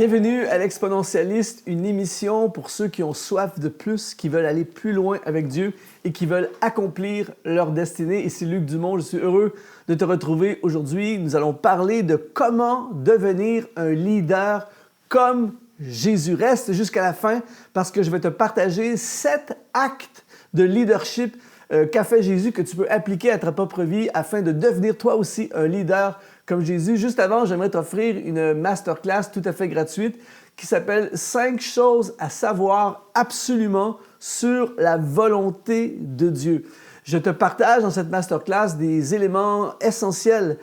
Bienvenue à l'Exponentialiste, une émission pour ceux qui ont soif de plus, qui veulent aller plus loin avec Dieu et qui veulent accomplir leur destinée. Ici Luc Dumont, je suis heureux de te retrouver aujourd'hui. Nous allons parler de comment devenir un leader comme Jésus. Reste jusqu'à la fin parce que je vais te partager 7 actes de leadership qu'a fait Jésus que tu peux appliquer à ta propre vie afin de devenir toi aussi un leader comme Jésus. Juste avant, j'aimerais t'offrir une masterclass tout à fait gratuite qui s'appelle « 5 choses à savoir absolument sur la volonté de Dieu ». Je te partage dans cette masterclass des éléments essentiels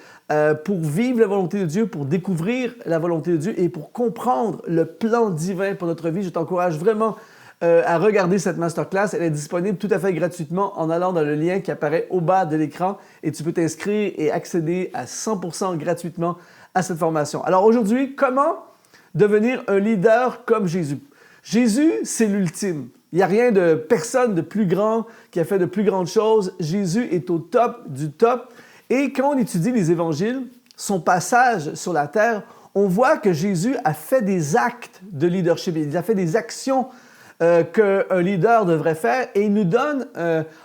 pour vivre la volonté de Dieu, pour découvrir la volonté de Dieu et pour comprendre le plan divin pour notre vie. Je t'encourage vraiment à regarder cette masterclass. Elle est disponible tout à fait gratuitement en allant dans le lien qui apparaît au bas de l'écran et tu peux t'inscrire et accéder à 100% gratuitement à cette formation. Alors aujourd'hui, comment devenir un leader comme Jésus? Jésus, c'est l'ultime. Il n'y a rien de personne de plus grand qui a fait de plus grandes choses. Jésus est au top du top. Et quand on étudie les évangiles, son passage sur la terre, on voit que Jésus a fait des actes de leadership. Il a fait des actions qu'un leader devrait faire et il nous donne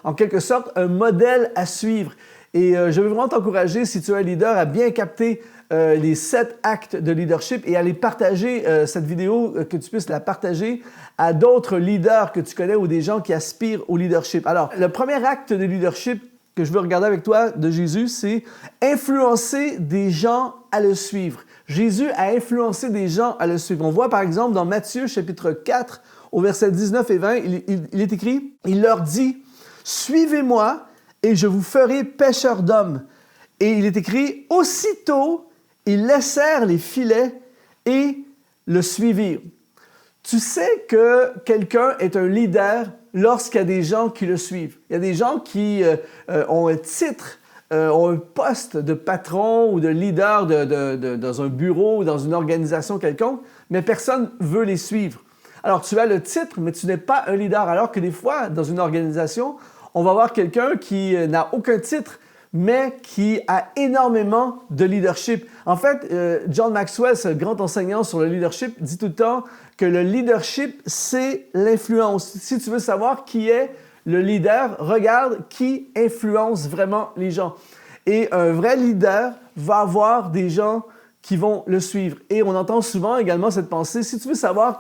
en quelque sorte un modèle à suivre. Et je veux vraiment t'encourager, si tu es un leader, à bien capter les 7 actes de leadership et à les partager, cette vidéo, que tu puisses la partager à d'autres leaders que tu connais ou des gens qui aspirent au leadership. Alors, le premier acte de leadership que je veux regarder avec toi de Jésus, c'est influencer des gens à le suivre. Jésus a influencé des gens à le suivre. On voit par exemple dans Matthieu chapitre 4, au verset 19 et 20, il est écrit, il leur dit, « Suivez-moi et je vous ferai pêcheurs d'hommes. » Et il est écrit, « Aussitôt, ils laissèrent les filets et le suivirent. » Tu sais que quelqu'un est un leader lorsqu'il y a des gens qui le suivent. Il y a des gens qui ont un titre, ont un poste de patron ou de leader dans un bureau ou dans une organisation quelconque, mais personne ne veut les suivre. Alors, tu as le titre, mais tu n'es pas un leader. Alors que des fois, dans une organisation, on va avoir quelqu'un qui n'a aucun titre, mais qui a énormément de leadership. En fait, John Maxwell, ce grand enseignant sur le leadership, dit tout le temps que le leadership, c'est l'influence. Si tu veux savoir qui est le leader, regarde qui influence vraiment les gens. Et un vrai leader va avoir des gens qui vont le suivre. Et on entend souvent également cette pensée, si tu veux savoir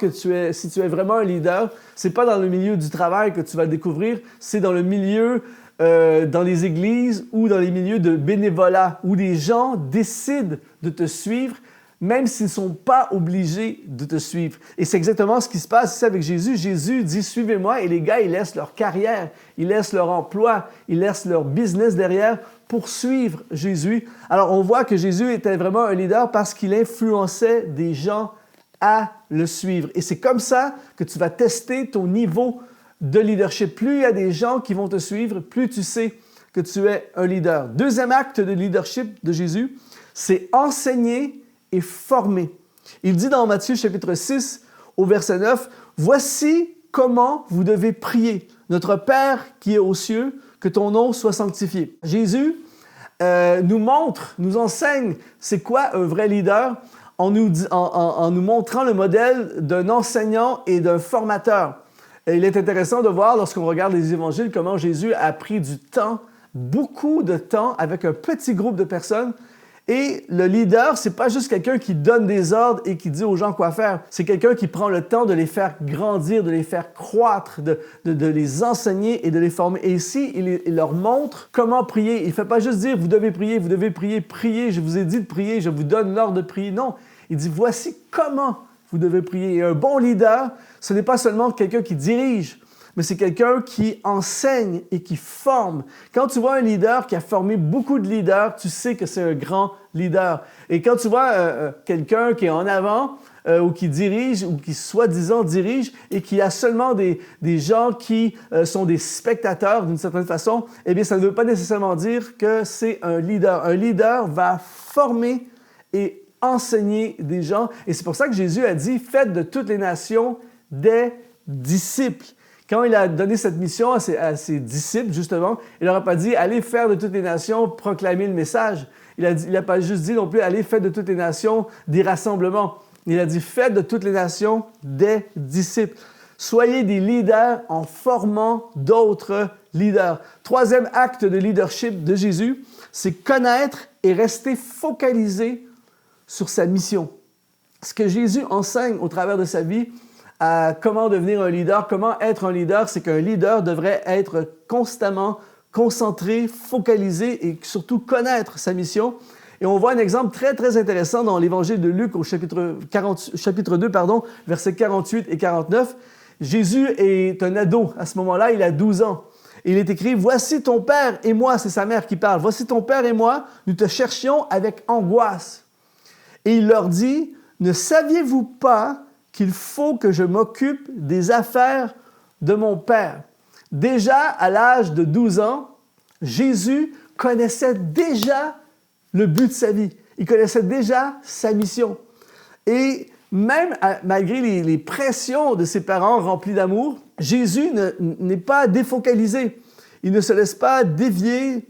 si tu es vraiment un leader, c'est pas dans le milieu du travail que tu vas le découvrir, c'est dans le milieu, dans les églises ou dans les milieux de bénévolat, où les gens décident de te suivre, même s'ils ne sont pas obligés de te suivre. Et c'est exactement ce qui se passe ici avec Jésus. Jésus dit « Suivez-moi » et les gars, ils laissent leur carrière, ils laissent leur emploi, ils laissent leur business derrière pour suivre Jésus. Alors, on voit que Jésus était vraiment un leader parce qu'il influençait des gens à le suivre. Et c'est comme ça que tu vas tester ton niveau de leadership. Plus il y a des gens qui vont te suivre, plus tu sais que tu es un leader. Deuxième acte de leadership de Jésus, c'est enseigner et former. Il dit dans Matthieu chapitre 6 au verset 9, « Voici comment vous devez prier. Notre Père qui est aux cieux, que ton nom soit sanctifié. » Jésus nous montre, nous enseigne c'est quoi un vrai leader en nous montrant le modèle d'un enseignant et d'un formateur. Et il est intéressant de voir lorsqu'on regarde les évangiles comment Jésus a pris du temps, beaucoup de temps avec un petit groupe de personnes. Et le leader, c'est pas juste quelqu'un qui donne des ordres et qui dit aux gens quoi faire. C'est quelqu'un qui prend le temps de les faire grandir, de les faire croître, de les enseigner et de les former. Et ici, il leur montre comment prier. Il ne fait pas juste dire « vous devez prier, priez, je vous ai dit de prier, je vous donne l'ordre de prier ». Non, il dit « voici comment vous devez prier ». Et un bon leader, ce n'est pas seulement quelqu'un qui dirige, mais c'est quelqu'un qui enseigne et qui forme. Quand tu vois un leader qui a formé beaucoup de leaders, tu sais que c'est un grand leader. Et quand tu vois quelqu'un qui est en avant ou qui dirige ou qui soi-disant dirige et qui a seulement des gens qui sont des spectateurs d'une certaine façon, eh bien, ça ne veut pas nécessairement dire que c'est un leader. Un leader va former et enseigner des gens. Et c'est pour ça que Jésus a dit « Faites de toutes les nations des disciples ». Quand il a donné cette mission à ses disciples, justement, il leur a pas dit « Allez faire de toutes les nations, proclamer le message ». Il n'a pas juste dit non plus « Allez faire de toutes les nations des rassemblements ». Il a dit, faites de toutes les nations des disciples. Soyez des leaders en formant d'autres leaders. Troisième acte de leadership de Jésus, c'est connaître et rester focalisé sur sa mission. Ce que Jésus enseigne au travers de sa vie, à comment devenir un leader, comment être un leader, c'est qu'un leader devrait être constamment concentré, focalisé et surtout connaître sa mission. Et on voit un exemple très, très intéressant dans l'Évangile de Luc au chapitre 2, versets 48 et 49. Jésus est un ado à ce moment-là, il a 12 ans. Et il est écrit « Voici ton père et moi », c'est sa mère qui parle, « Voici ton père et moi, nous te cherchions avec angoisse. » Et il leur dit « Ne saviez-vous pas qu'il faut que je m'occupe des affaires de mon père? » Déjà, à l'âge de 12 ans, Jésus connaissait déjà le but de sa vie. Il connaissait déjà sa mission. Et même malgré les pressions de ses parents remplis d'amour, Jésus n'est pas défocalisé. Il ne se laisse pas dévier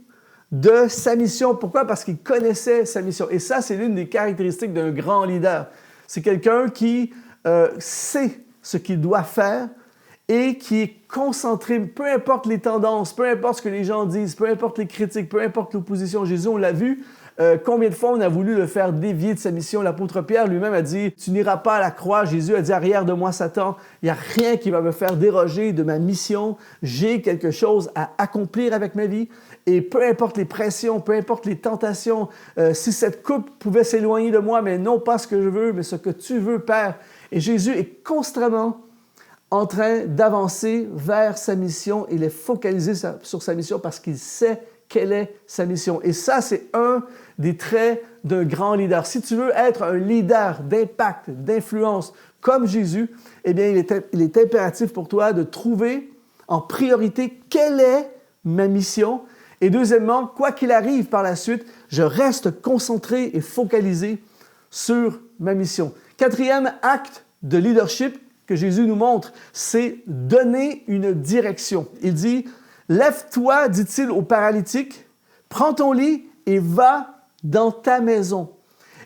de sa mission. Pourquoi? Parce qu'il connaissait sa mission. Et ça, c'est l'une des caractéristiques d'un grand leader. C'est quelqu'un qui sait ce qu'il doit faire et qui est concentré, peu importe les tendances, peu importe ce que les gens disent, peu importe les critiques, peu importe l'opposition. Jésus, on l'a vu, combien de fois on a voulu le faire dévier de sa mission. L'apôtre Pierre lui-même a dit « Tu n'iras pas à la croix ». Jésus a dit « Arrière de moi, Satan, il n'y a rien qui va me faire déroger de ma mission. J'ai quelque chose à accomplir avec ma vie. Et peu importe les pressions, peu importe les tentations, si cette coupe pouvait s'éloigner de moi, mais non pas ce que je veux, mais ce que tu veux, Père. » Et Jésus est constamment en train d'avancer vers sa mission. Il est focalisé sur sa mission parce qu'il sait quelle est sa mission. Et ça, c'est un des traits d'un grand leader. Si tu veux être un leader d'impact, d'influence comme Jésus, eh bien, il est impératif pour toi de trouver en priorité quelle est ma mission. Et deuxièmement, quoi qu'il arrive par la suite, je reste concentré et focalisé sur ma mission. Quatrième acte de leadership que Jésus nous montre, c'est donner une direction. Il dit « Lève-toi, dit-il au paralytique, prends ton lit et va dans ta maison. »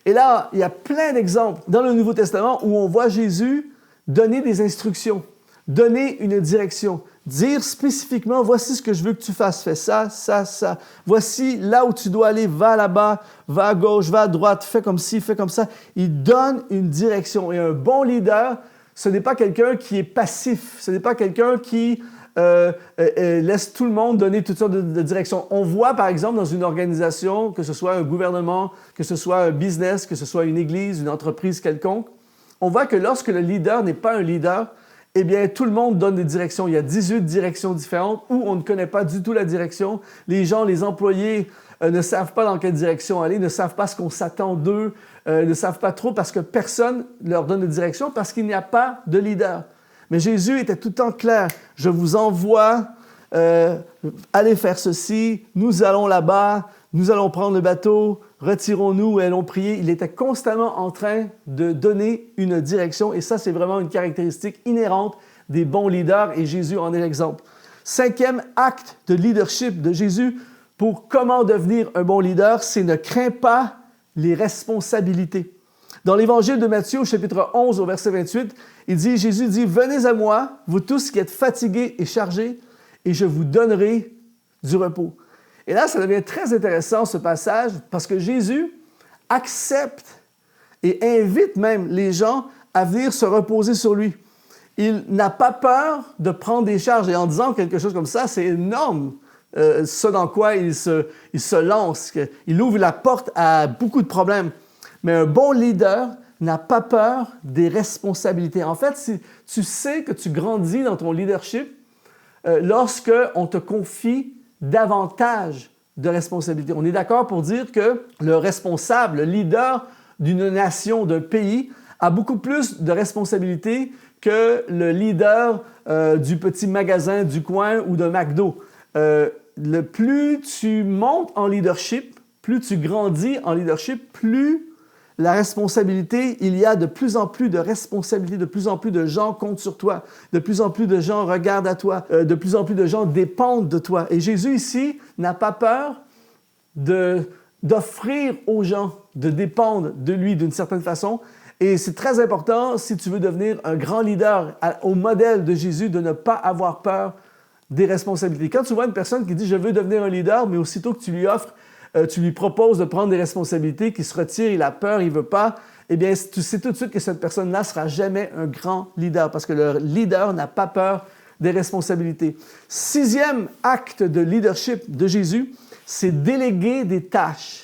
Et là, il y a plein d'exemples dans le Nouveau Testament où on voit Jésus donner des instructions, donner une direction, dire spécifiquement « Voici ce que je veux que tu fasses, fais ça, ça, ça. Voici là où tu dois aller, va là-bas, va à gauche, va à droite, fais comme ci, fais comme ça. » Il donne une direction. Et un bon leader, ce n'est pas quelqu'un qui est passif, ce n'est pas quelqu'un qui laisse tout le monde donner toutes sortes de directions. On voit, par exemple, dans une organisation, que ce soit un gouvernement, que ce soit un business, que ce soit une église, une entreprise quelconque, on voit que lorsque le leader n'est pas un leader, eh bien, tout le monde donne des directions. Il y a 18 directions différentes où on ne connaît pas du tout la direction. Les gens, les employés ne savent pas dans quelle direction aller, ne savent pas ce qu'on s'attend d'eux, ne savent pas trop parce que personne leur donne de direction parce qu'il n'y a pas de leader. Mais Jésus était tout le temps clair. Je vous envoie, allez faire ceci, nous allons là-bas, nous allons prendre le bateau, retirons-nous et allons prier. Il était constamment en train de donner une direction et ça, c'est vraiment une caractéristique inhérente des bons leaders et Jésus en est l'exemple. Cinquième acte de leadership de Jésus pour comment devenir un bon leader, c'est ne crains pas les responsabilités. Dans l'Évangile de Matthieu, au chapitre 11, au verset 28, Jésus dit « Venez à moi, vous tous qui êtes fatigués et chargés, et je vous donnerai du repos. » Et là, ça devient très intéressant, ce passage, parce que Jésus accepte et invite même les gens à venir se reposer sur lui. Il n'a pas peur de prendre des charges. Et en disant quelque chose comme ça, c'est énorme, ce dans quoi il se lance. Il ouvre la porte à beaucoup de problèmes. Mais un bon leader n'a pas peur des responsabilités. En fait, si tu sais que tu grandis dans ton leadership, lorsque on te confie davantage de responsabilités. On est d'accord pour dire que le responsable, le leader d'une nation, d'un pays, a beaucoup plus de responsabilités que le leader du petit magasin du coin ou de McDo. Le plus tu montes en leadership, plus tu grandis en leadership, plus la responsabilité, il y a de plus en plus de responsabilités, de plus en plus de gens comptent sur toi, de plus en plus de gens regardent à toi, de plus en plus de gens dépendent de toi. Et Jésus ici n'a pas peur d'offrir aux gens de dépendre de lui d'une certaine façon Et c'est très important, si tu veux devenir un grand leader au modèle de Jésus, de ne pas avoir peur des responsabilités. Quand tu vois une personne qui dit « je veux devenir un leader », mais aussitôt que tu lui offres, tu lui proposes de prendre des responsabilités, qu'il se retire, il a peur, il ne veut pas, eh bien, tu sais tout de suite que cette personne-là ne sera jamais un grand leader parce que le leader n'a pas peur des responsabilités. 6e acte de leadership de Jésus, c'est déléguer des tâches.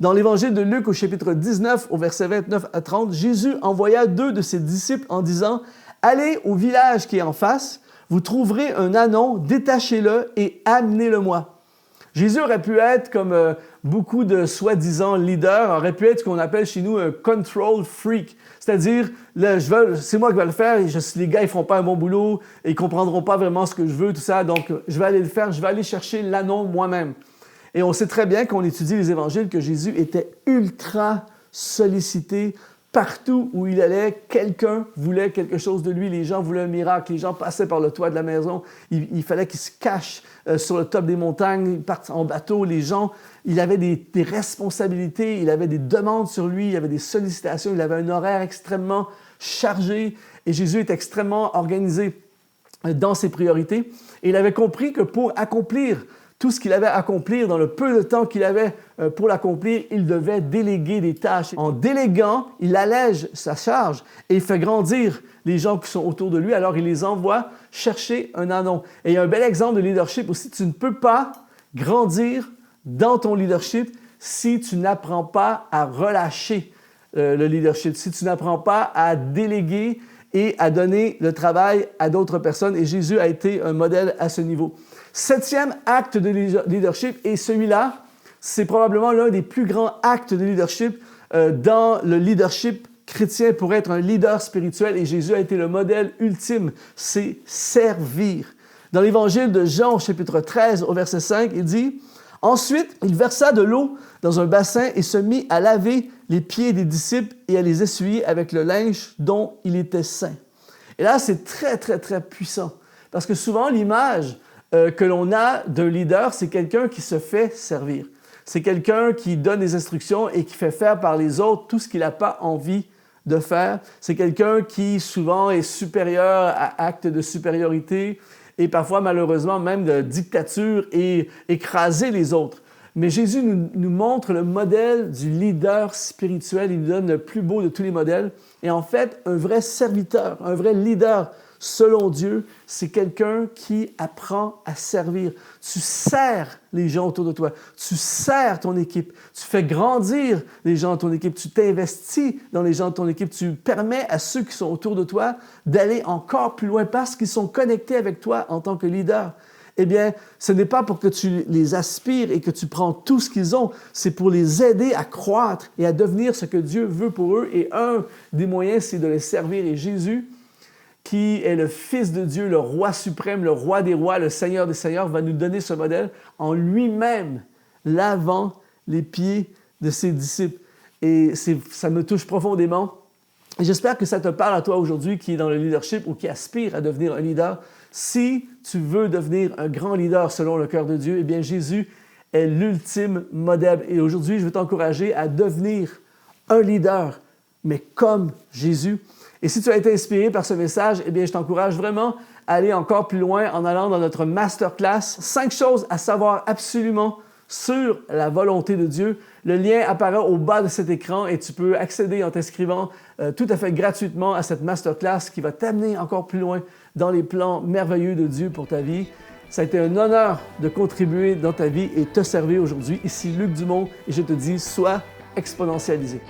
Dans l'Évangile de Luc, au chapitre 19, au verset 29 à 30, Jésus envoya 2 de ses disciples en disant « Allez au village qui est en face, vous trouverez un ânon, détachez-le et amenez-le-moi. » Jésus aurait pu être comme beaucoup de soi-disant leaders, aurait pu être ce qu'on appelle chez nous un control freak. C'est-à-dire, c'est moi qui vais le faire, et les gars, ils ne feront pas un bon boulot, et ils ne comprendront pas vraiment ce que je veux, tout ça, donc je vais aller le faire, je vais aller chercher l'ânon moi-même. Et on sait très bien qu'on étudie les évangiles que Jésus était ultra sollicité. Partout où il allait, quelqu'un voulait quelque chose de lui. Les gens voulaient un miracle. Les gens passaient par le toit de la maison. Il fallait qu'ils se cachent sur le top des montagnes. Ils partent en bateau. Les gens, il avait des responsabilités. Il avait des demandes sur lui. Il avait des sollicitations. Il avait un horaire extrêmement chargé. Et Jésus est extrêmement organisé dans ses priorités. Et il avait compris que pour accomplir tout ce qu'il avait à accomplir, dans le peu de temps qu'il avait pour l'accomplir, il devait déléguer des tâches. En déléguant, il allège sa charge et il fait grandir les gens qui sont autour de lui, alors il les envoie chercher un ânon. Et il y a un bel exemple de leadership aussi. Tu ne peux pas grandir dans ton leadership si tu n'apprends pas à relâcher le leadership, si tu n'apprends pas à déléguer et à donner le travail à d'autres personnes. Et Jésus a été un modèle à ce niveau. 7e acte de leadership, et celui-là, c'est probablement l'un des plus grands actes de leadership dans le leadership chrétien pour être un leader spirituel, et Jésus a été le modèle ultime, c'est servir. Dans l'Évangile de Jean, chapitre 13, au verset 5, il dit « Ensuite, il versa de l'eau dans un bassin et se mit à laver les pieds des disciples et à les essuyer avec le linge dont il était saint. » Et là, c'est très, très, très puissant, parce que souvent, l'image que l'on a d'un leader, c'est quelqu'un qui se fait servir. C'est quelqu'un qui donne des instructions et qui fait faire par les autres tout ce qu'il n'a pas envie de faire. C'est quelqu'un qui souvent est supérieur à acte de supériorité et parfois malheureusement même de dictature et écraser les autres. Mais Jésus nous montre le modèle du leader spirituel. Il nous donne le plus beau de tous les modèles. Et en fait, un vrai serviteur, un vrai leader selon Dieu, c'est quelqu'un qui apprend à servir. Tu sers les gens autour de toi. Tu sers ton équipe. Tu fais grandir les gens de ton équipe. Tu t'investis dans les gens de ton équipe. Tu permets à ceux qui sont autour de toi d'aller encore plus loin parce qu'ils sont connectés avec toi en tant que leader. Eh bien, ce n'est pas pour que tu les aspires et que tu prends tout ce qu'ils ont, c'est pour les aider à croître et à devenir ce que Dieu veut pour eux. Et un des moyens, c'est de les servir. Et Jésus, qui est le Fils de Dieu, le Roi suprême, le Roi des rois, le Seigneur des seigneurs, va nous donner ce modèle en lui-même lavant les pieds de ses disciples. Et ça me touche profondément. Et j'espère que ça te parle à toi aujourd'hui qui est dans le leadership ou qui aspire à devenir un leader. Si tu veux devenir un grand leader selon le cœur de Dieu, eh bien Jésus est l'ultime modèle. Et aujourd'hui, je veux t'encourager à devenir un leader, mais comme Jésus. Et si tu as été inspiré par ce message, eh bien je t'encourage vraiment à aller encore plus loin en allant dans notre masterclass. 5 choses à savoir absolument sur la volonté de Dieu. Le lien apparaît au bas de cet écran et tu peux accéder en t'inscrivant tout à fait gratuitement à cette masterclass qui va t'amener encore plus loin dans les plans merveilleux de Dieu pour ta vie. Ça a été un honneur de contribuer dans ta vie et te servir aujourd'hui. Ici Luc Dumont et je te dis, sois exponentialisé.